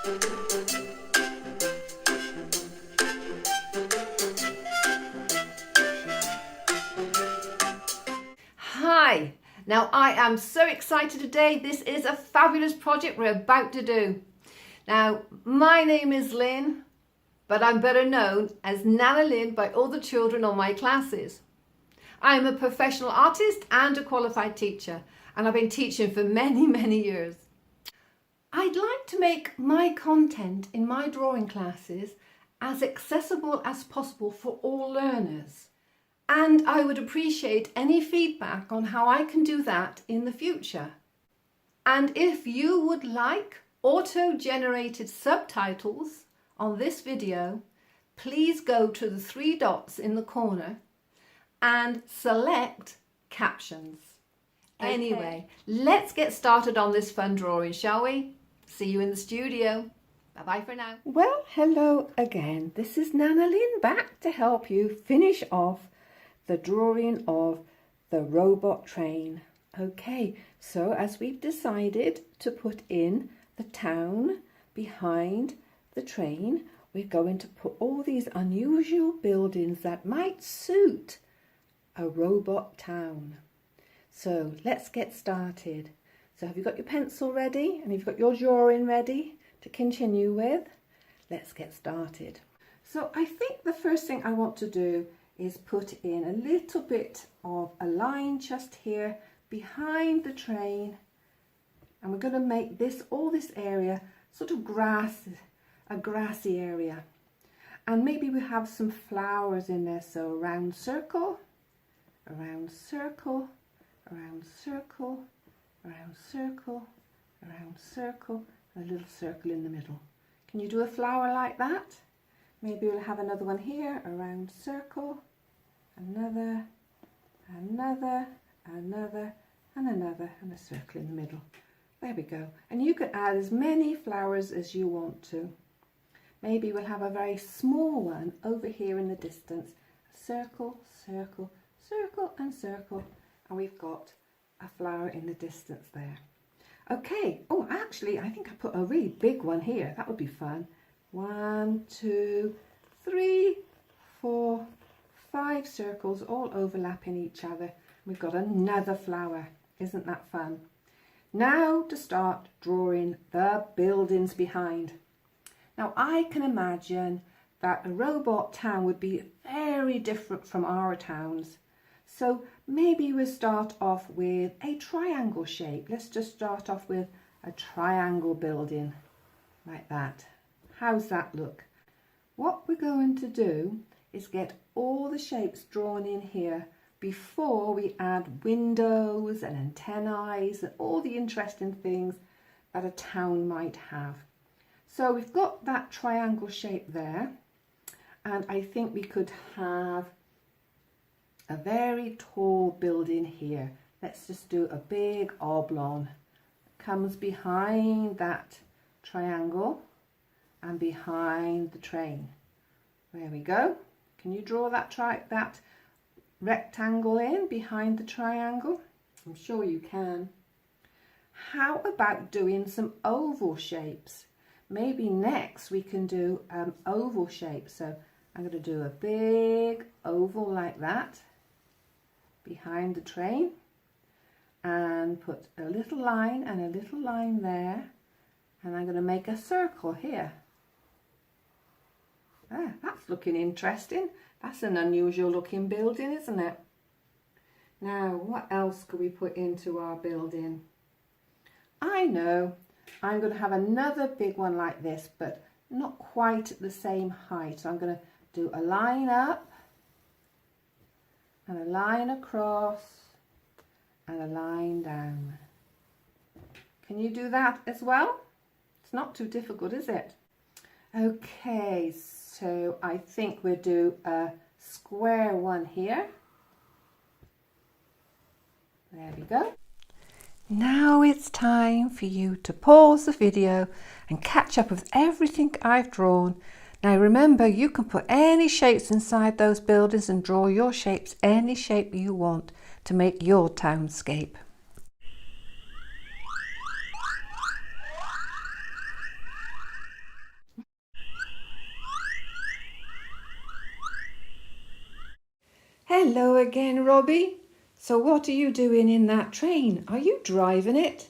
Hi! Now I am so excited today. This is a fabulous project we're about to do. Now my name is Lynn, but I'm better known as Nana Lynn by all the children on my classes. I'm a professional artist and a qualified teacher, and I've been teaching for many years. I'd like to make my content in my drawing classes as accessible as possible for all learners. And I would appreciate any feedback on how I can do that in the future. And if you would like auto-generated subtitles on this video, please go to the 3 dots in the corner and select captions. Okay. Anyway, let's get started on this fun drawing, shall we? See you in the studio. Bye-bye for now. Well, hello again. This is Nana Lynn back to help you finish off the drawing of the robot train. Okay, so as we've decided to put in the town behind the train, we're going to put all these unusual buildings that might suit a robot town. So let's get started. So have you got your pencil ready and you've got your drawing ready to continue with? Let's get started. So I think the first thing I want to do is put in a little bit of a line just here behind the train, and we're going to make all this area sort of a grassy area, and maybe we have some flowers in there. So a round circle, a round circle, a round circle, a round circle, a round circle, and a little circle in the middle. Can you do a flower like that? Maybe we'll have another one here, a round circle, another, another, another, and another, and a circle in the middle. There we go. And you can add as many flowers as you want to. Maybe we'll have a very small one over here in the distance. Circle, circle, circle, and circle. And we've got a flower in the distance there. Okay. Oh, actually, I think I put a really big one here. That would be fun. 1, 2, 3, 4, 5 circles all overlapping each other. We've got another flower. Isn't that fun? Now to start drawing the buildings behind. Now I can imagine that a robot town would be very different from our towns. So maybe we'll start off with a triangle shape. Let's just start off with a triangle building like that. How's that look? What we're going to do is get all the shapes drawn in here before we add windows and antennae and all the interesting things that a town might have. So we've got that triangle shape there, and I think we could have a very tall building here. Let's just do a big oblong. It comes behind that triangle and behind the train. There we go. Can you draw that rectangle in behind the triangle? I'm sure you can. How about doing some oval shapes? Maybe next we can do oval shapes. So I'm going to do a big oval like that behind the train, and put a little line and a little line there, and I'm going to make a circle here. Ah, that's looking interesting. That's an unusual looking building, isn't it? Now, what else could we put into our building? I know, I'm going to have another big one like this, but not quite at the same height. So I'm going to do a line up, and a line across, and a line down. Can you do that as well? It's not too difficult, is it? Okay, so I think we'll do a square one here. There we go. Now it's time for you to pause the video and catch up with everything I've drawn. Now remember, you can put any shapes inside those buildings and draw your shapes any shape you want to make your townscape. Hello again, Robby. So what are you doing in that train? Are you driving it?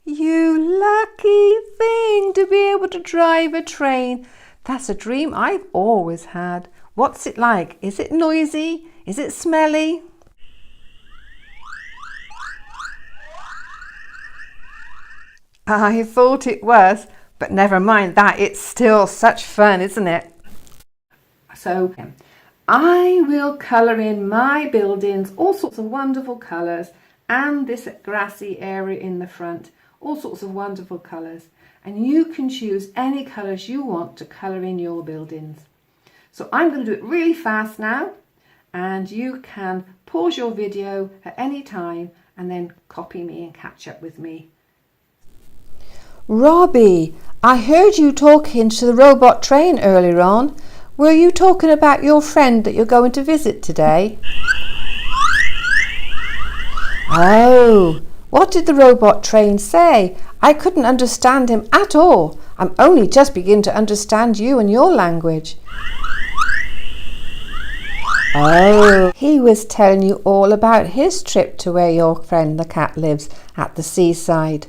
You lucky thing to be able to drive a train. That's a dream I've always had. What's it like? Is it noisy? Is it smelly? I thought it was, but never mind that. It's still such fun, isn't it? So I will colour in my buildings, all sorts of wonderful colours, and this grassy area in the front, all sorts of wonderful colours. And you can choose any colours you want to colour in your buildings. So I'm going to do it really fast now, and you can pause your video at any time and then copy me and catch up with me. Robby, I heard you talking to the robot train earlier on. Were you talking about your friend that you're going to visit today? Oh, what did the robot train say? I couldn't understand him at all. I'm only just beginning to understand you and your language. Oh, he was telling you all about his trip to where your friend the cat lives at the seaside.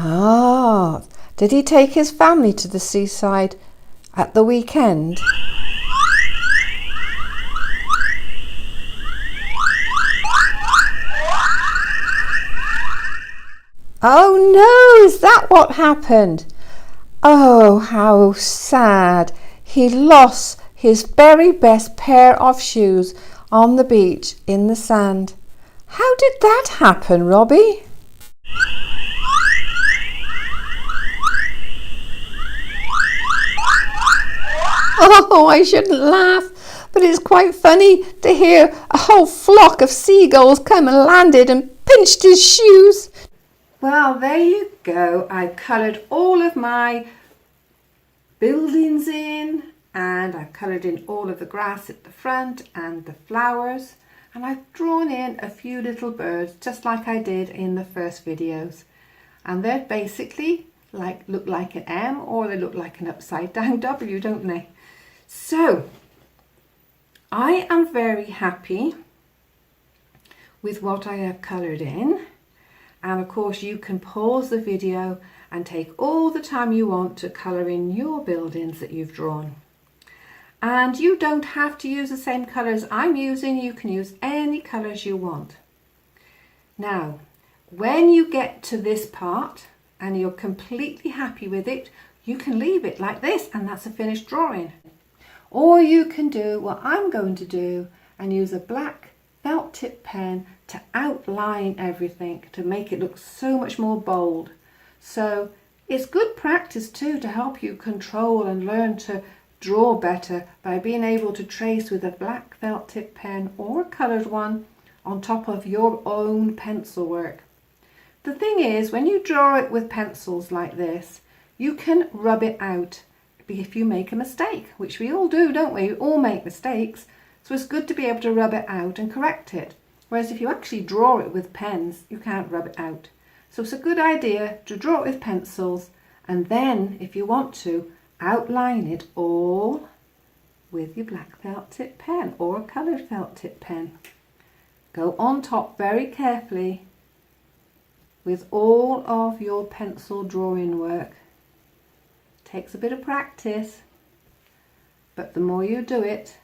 Ah, did he take his family to the seaside at the weekend? Oh no, is that what happened? Oh, how sad. He lost his very best pair of shoes on the beach in the sand. How did that happen, Robby? Oh, I shouldn't laugh, but it's quite funny to hear a whole flock of seagulls come and landed and pinched his shoes. Well, there you go. I've coloured all of my buildings in, and I've coloured in all of the grass at the front and the flowers, and I've drawn in a few little birds just like I did in the first videos, and they're basically look like an M, or they look like an upside down W, don't they? So I am very happy with what I have coloured in. And of course you can pause the video and take all the time you want to colour in your buildings that you've drawn. And you don't have to use the same colours I'm using, you can use any colours you want. Now, when you get to this part and you're completely happy with it, you can leave it like this and that's a finished drawing. Or you can do what I'm going to do and use a black felt tip pen to outline everything to make it look so much more bold. So it's good practice too to help you control and learn to draw better by being able to trace with a black felt tip pen or a coloured one on top of your own pencil work. The thing is, when you draw it with pencils like this, you can rub it out if you make a mistake, which we all do, don't we? We all make mistakes. So it's good to be able to rub it out and correct it. Whereas if you actually draw it with pens, you can't rub it out. So it's a good idea to draw it with pencils, and then if you want to, outline it all with your black felt tip pen or a coloured felt tip pen. Go on top very carefully with all of your pencil drawing work. Takes a bit of practice, but the more you do it,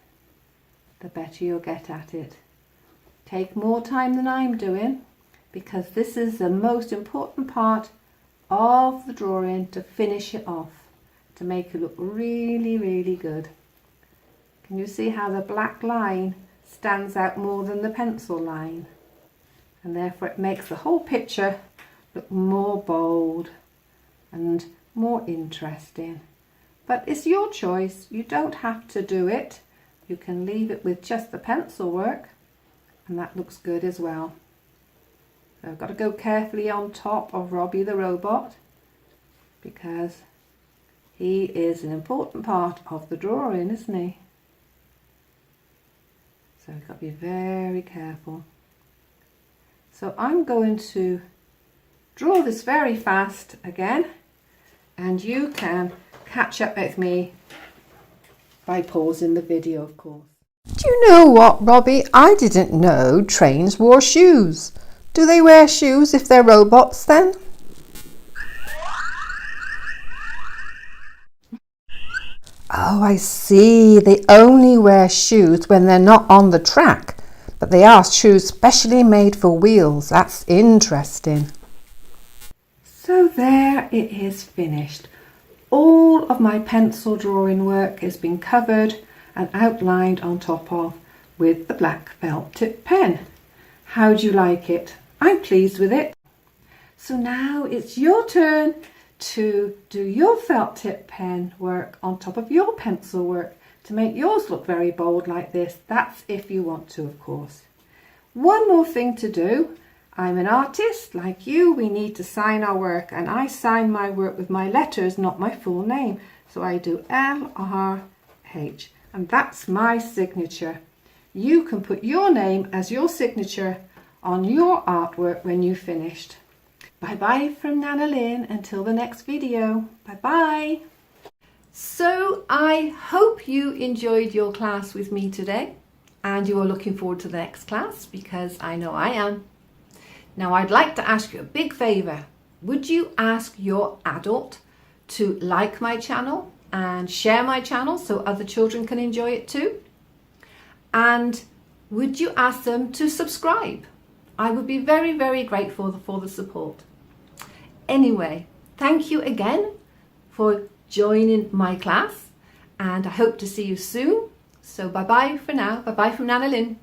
the better you'll get at it. Take more time than I'm doing, because this is the most important part of the drawing, to finish it off, to make it look really, really good. Can you see how the black line stands out more than the pencil line? And therefore it makes the whole picture look more bold and more interesting. But it's your choice. You don't have to do it. You can leave it with just the pencil work, and that looks good as well. So I've got to go carefully on top of Robby the Robot, because he is an important part of the drawing, isn't he? So we've got to be very careful. So I'm going to draw this very fast again, and you can catch up with me by pausing the video, of course. Do you know what, Robby? I didn't know trains wore shoes. Do they wear shoes if they're robots then? Oh, I see. They only wear shoes when they're not on the track, but they are shoes specially made for wheels. That's interesting. So there it is finished. All of my pencil drawing work has been covered and outlined on top of with the black felt tip pen. How do you like it? I'm pleased with it. So now it's your turn to do your felt tip pen work on top of your pencil work to make yours look very bold like this. That's if you want to, of course. One more thing to do. I'm an artist like you. We need to sign our work, and I sign my work with my letters, not my full name. So I do LRH, and that's my signature. You can put your name as your signature on your artwork when you've finished. Bye bye from Nana Lynn until the next video. Bye bye. So I hope you enjoyed your class with me today and you are looking forward to the next class, because I know I am. Now I'd like to ask you a big favour. Would you ask your adult to like my channel and share my channel so other children can enjoy it too? And would you ask them to subscribe? I would be very, very grateful for the support. Anyway, thank you again for joining my class, and I hope to see you soon. So bye-bye for now. Bye-bye from Nana Lynn.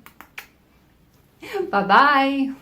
Bye-bye.